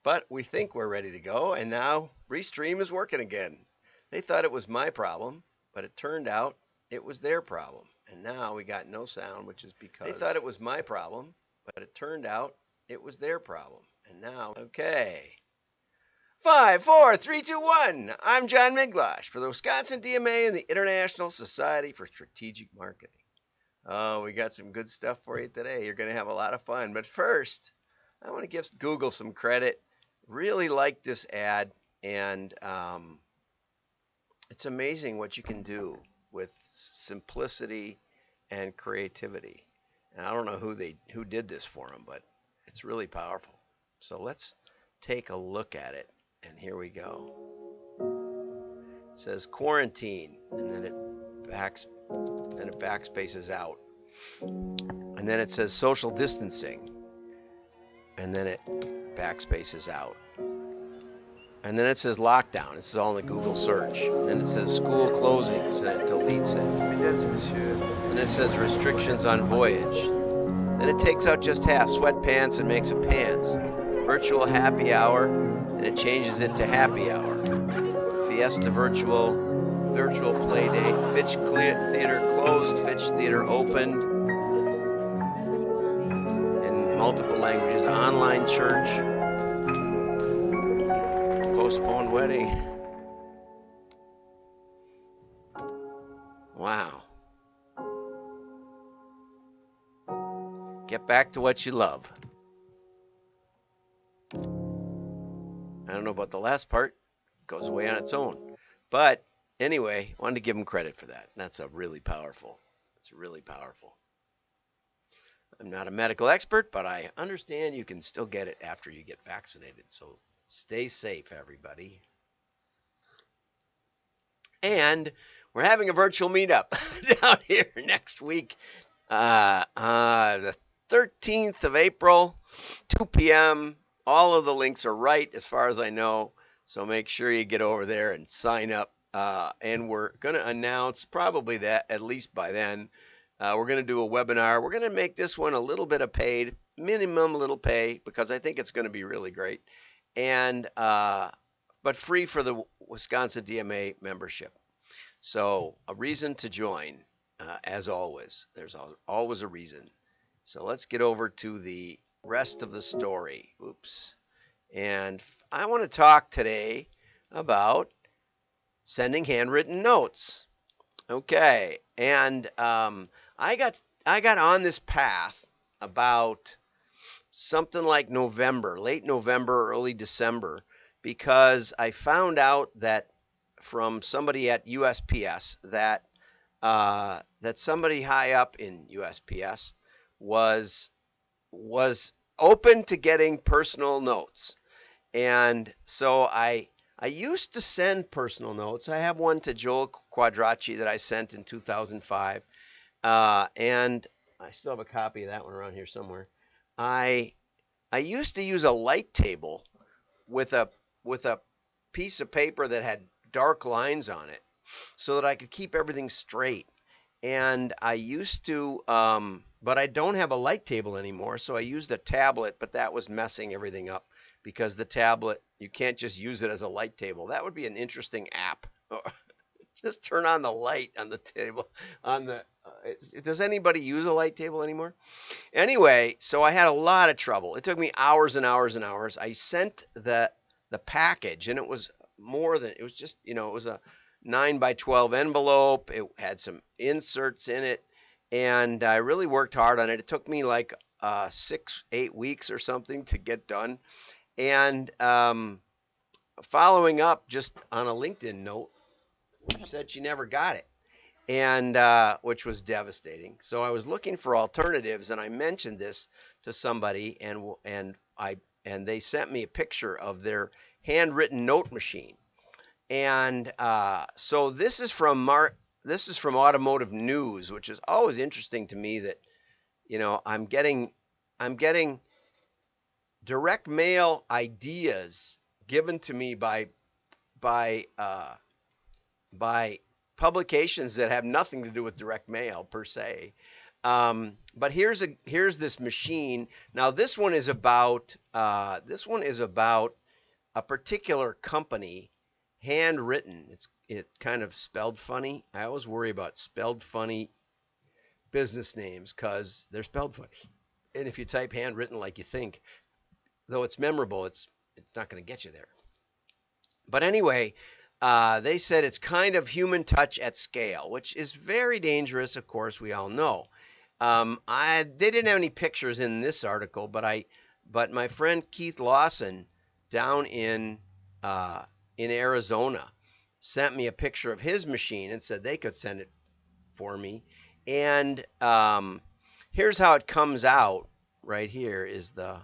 but we think we're ready to go, and now Restream is working again. They thought it was my problem, but it turned out it was their problem. And now we got no sound, which is because they thought it was my problem, but it turned out it was their problem. And now, okay. 5, 4, 3, 2, 1. I'm John Miglosh for the Wisconsin DMA and the International Society for Strategic Marketing. Oh, we got some good stuff for you today. You're going to have a lot of fun. But first, I want to give Google some credit. Really like this ad, and it's amazing what you can do with simplicity and creativity. And I don't know who did this for them, but it's really powerful. So let's take a look at it. And here we go. It says quarantine, and then it backspaces out. And then it says social distancing, and then it backspaces out. And then it says lockdown. This is all in the Google search. And then it says school closings, and it deletes it. And it says restrictions on voyage. Then it takes out just half, sweatpants, and makes it pants. Virtual happy hour, and it changes it to happy hour. Fiesta virtual play date. Fitch Theater closed, Fitch Theater opened. In multiple languages. Online church. Postponed wedding. Wow. Get back to what you love. I don't know about the last part. It goes away on its own. But anyway, wanted to give them credit for that. That's really powerful. It's really powerful. I'm not a medical expert, but I understand you can still get it after you get vaccinated. So stay safe, everybody. And we're having a virtual meetup down here next week, the 13th of April, 2 p.m. All of the links are right as far as I know, so make sure you get over there and sign up. And we're going to announce probably that at least by then. We're going to do a webinar. We're going to make this one a little bit of paid, minimum little pay, because I think it's going to be really great. And but free for the Wisconsin DMA membership. So a reason to join, as always. There's always a reason. So let's get over to the rest of the story. Oops. And I want to talk today about sending handwritten notes. Okay. And I got on this path about something like November, late November, early December, because I found out that from somebody at USPS that somebody high up in USPS was open to getting personal notes. And so I used to send personal notes. I have one to Joel Quadracci that I sent in 2005. And I still have a copy of that one around here somewhere. I used to use a light table with a piece of paper that had dark lines on it so that I could keep everything straight. And I used to, but I don't have a light table anymore, so I used a tablet, but that was messing everything up because the tablet, you can't just use it as a light table. That would be an interesting app. Just turn on the light on the table. Does anybody use a light table anymore? Anyway, so I had a lot of trouble. It took me hours and hours and hours. I sent the package, and it was just, it was a 9x12 envelope. It had some inserts in it, and I really worked hard on it. It took me like 6-8 weeks or something to get done. And following up just on a LinkedIn note, she said she never got it, and which was devastating. So I was looking for alternatives, and I mentioned this to somebody, and they sent me a picture of their handwritten note machine. And so this is from Automotive News, which is always interesting to me that, I'm getting direct mail ideas given to me by publications that have nothing to do with direct mail per se. But here's this machine. Now this one is about a particular company, Handwritten. It kind of spelled funny. I always worry about spelled funny business names because they're spelled funny. And if you type handwritten like you think, though it's memorable, it's not going to get you there. But anyway, they said it's kind of human touch at scale, which is very dangerous. Of course, we all know. They didn't have any pictures in this article, but my friend Keith Lawson down in Arizona sent me a picture of his machine and said they could send it for me. And here's how it comes out. Right here is the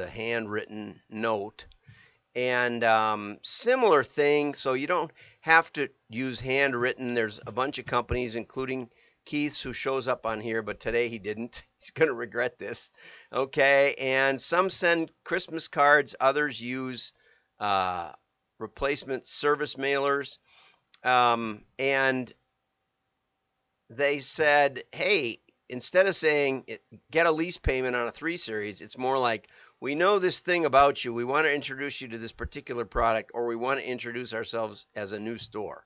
handwritten note. And similar thing, so you don't have to use handwritten. There's a bunch of companies, including Keith's, who shows up on here, but today he didn't. He's going to regret this. Okay, and some send Christmas cards, others use replacement service mailers. And they said, hey, instead of saying get a lease payment on a 3 Series, it's more like, we know this thing about you. We want to introduce you to this particular product, or we want to introduce ourselves as a new store.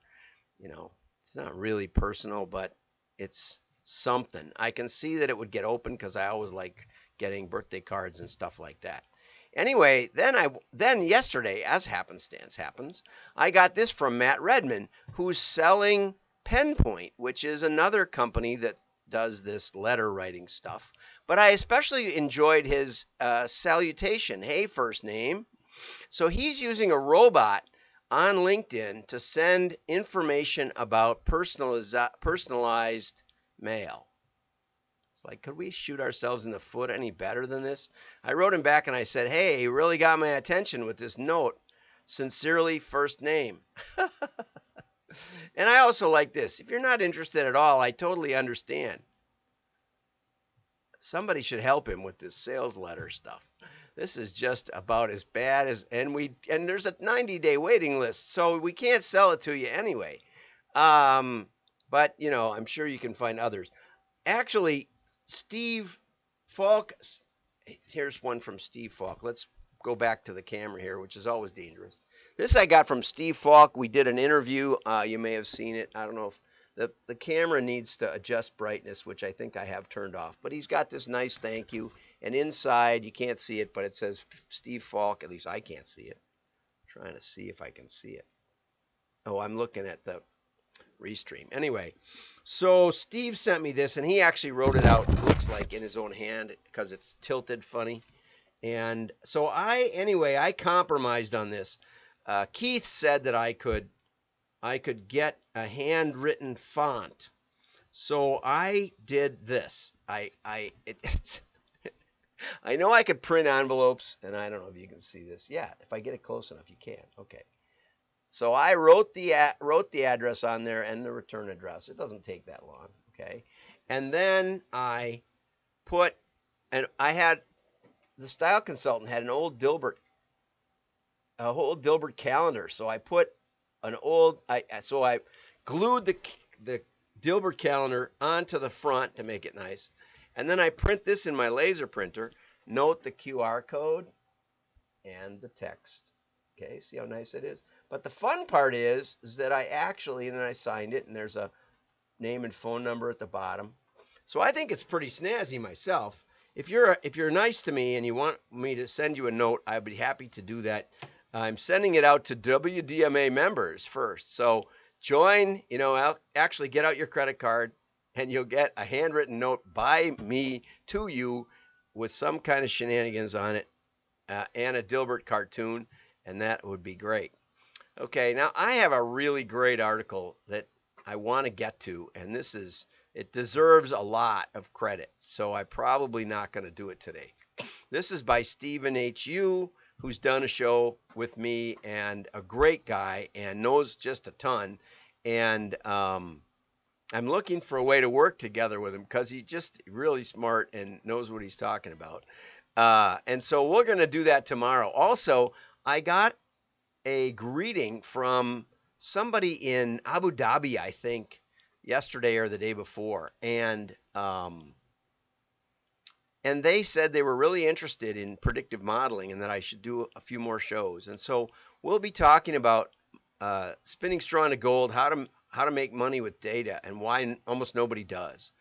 You know, it's not really personal, but it's something. I can see that it would get open because I always like getting birthday cards and stuff like that. Anyway, then yesterday, as happenstance happens, I got this from Matt Redman, who's selling PenPoint, which is another company that does this letter writing stuff. But I especially enjoyed his salutation. Hey, first name. So he's using a robot on LinkedIn to send information about personalized mail. It's like, could we shoot ourselves in the foot any better than this? I wrote him back and I said, hey, you really got my attention with this note. Sincerely, first name. And I also like this. If you're not interested at all, I totally understand. Somebody should help him with this sales letter stuff. This is just about as bad as, and there's a 90-day waiting list, so we can't sell it to you anyway. But you know, I'm sure you can find others. Actually, Steve Falk, here's one from Steve Falk. Let's go back to the camera here, which is always dangerous. This I got from Steve Falk. We did an interview. You may have seen it. I don't know if the camera needs to adjust brightness, which I think I have turned off. But he's got this nice thank you. And inside, you can't see it, but it says Steve Falk. At least I can't see it. I'm trying to see if I can see it. Oh, I'm looking at the restream. Anyway, so Steve sent me this, and he actually wrote it out, it looks like, in his own hand because it's tilted funny. And so I compromised on this. Keith said that I could get a handwritten font. So I did this. I know I could print envelopes, and I don't know if you can see this. Yeah, if I get it close enough, you can. Okay. So I wrote the address on there and the return address. It doesn't take that long. Okay. And then I put, and I had, the style consultant had an old Dilbert calendar. So I put an old, so I glued the Dilbert calendar onto the front to make it nice. And then I print this in my laser printer, note the QR code and the text. Okay, see how nice it is? But the fun part is that I actually, and then I signed it, and there's a name and phone number at the bottom. So I think it's pretty snazzy myself. If you're nice to me and you want me to send you a note, I'd be happy to do that. I'm sending it out to WDMA members first. So join, actually get out your credit card, and you'll get a handwritten note by me to you with some kind of shenanigans on it and a Dilbert cartoon, and that would be great. Okay, now I have a really great article that I want to get to, and it deserves a lot of credit, so I'm probably not going to do it today. This is by Stephen H.U., who's done a show with me, and a great guy, and knows just a ton, and I'm looking for a way to work together with him because he's just really smart and knows what he's talking about. And so we're going to do that tomorrow. Also, I got a greeting from somebody in Abu Dhabi, I think, yesterday or the day before, and they said they were really interested in predictive modeling and that I should do a few more shows. And so we'll be talking about spinning straw into gold, how to make money with data, and why almost nobody does.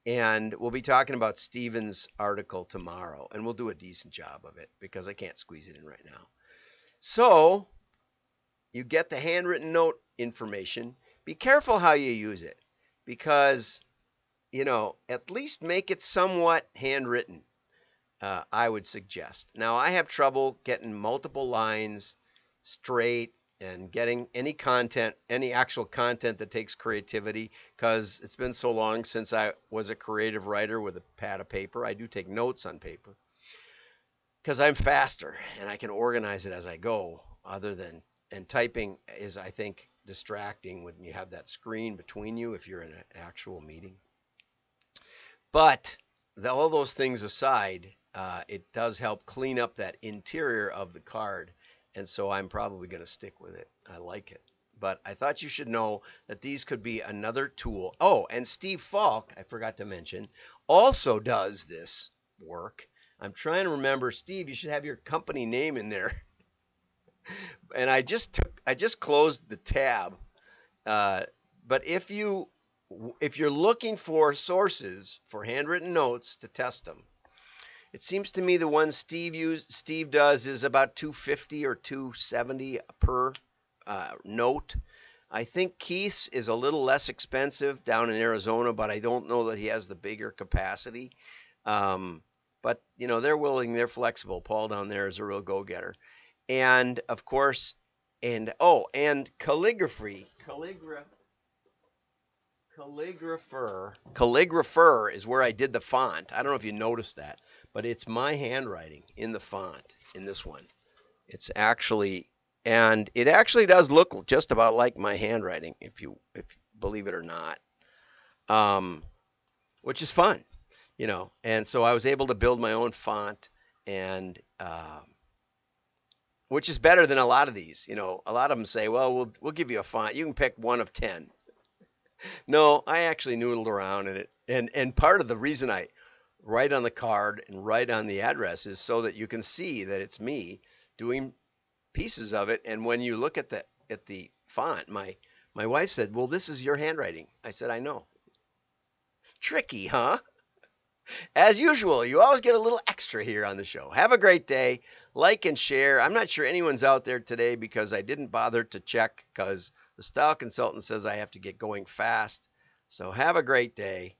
And we'll be talking about Steven's article tomorrow, and we'll do a decent job of it because I can't squeeze it in right now. So you get the handwritten note information. Be careful how you use it because, at least make it somewhat handwritten, I would suggest. Now, I have trouble getting multiple lines straight and getting any content, any actual content that takes creativity, because it's been so long since I was a creative writer with a pad of paper. I do take notes on paper because I'm faster and I can organize it as I go, and typing is, I think, distracting when you have that screen between you if you're in an actual meeting. But all those things aside, it does help clean up that interior of the card. And so I'm probably going to stick with it. I like it. But I thought you should know that these could be another tool. Oh, and Steve Falk, I forgot to mention, also does this work. I'm trying to remember, Steve, you should have your company name in there. And I just closed the tab. But if you're looking for sources for handwritten notes to test them, it seems to me the one Steve does is about $250 or $270 per note. I think Keith's is a little less expensive down in Arizona, but I don't know that he has the bigger capacity. But they're willing, they're flexible. Paul down there is a real go-getter. And of course, and calligrapher is where I did the font. I don't know if you noticed that, but it's my handwriting in the font in this one. It actually does look just about like my handwriting, if you believe it or not, which is fun, And so I was able to build my own font, and which is better than a lot of these. A lot of them say, well, we'll give you a font. You can pick one of 10. No, I actually noodled around in it. And part of the reason I write on the card and write on the address is so that you can see that it's me doing pieces of it. And when you look at the font, my wife said, well, this is your handwriting. I said, I know. Tricky, huh? As usual, you always get a little extra here on the show. Have a great day. Like and share. I'm not sure anyone's out there today because I didn't bother to check because the style consultant says I have to get going fast. So have a great day.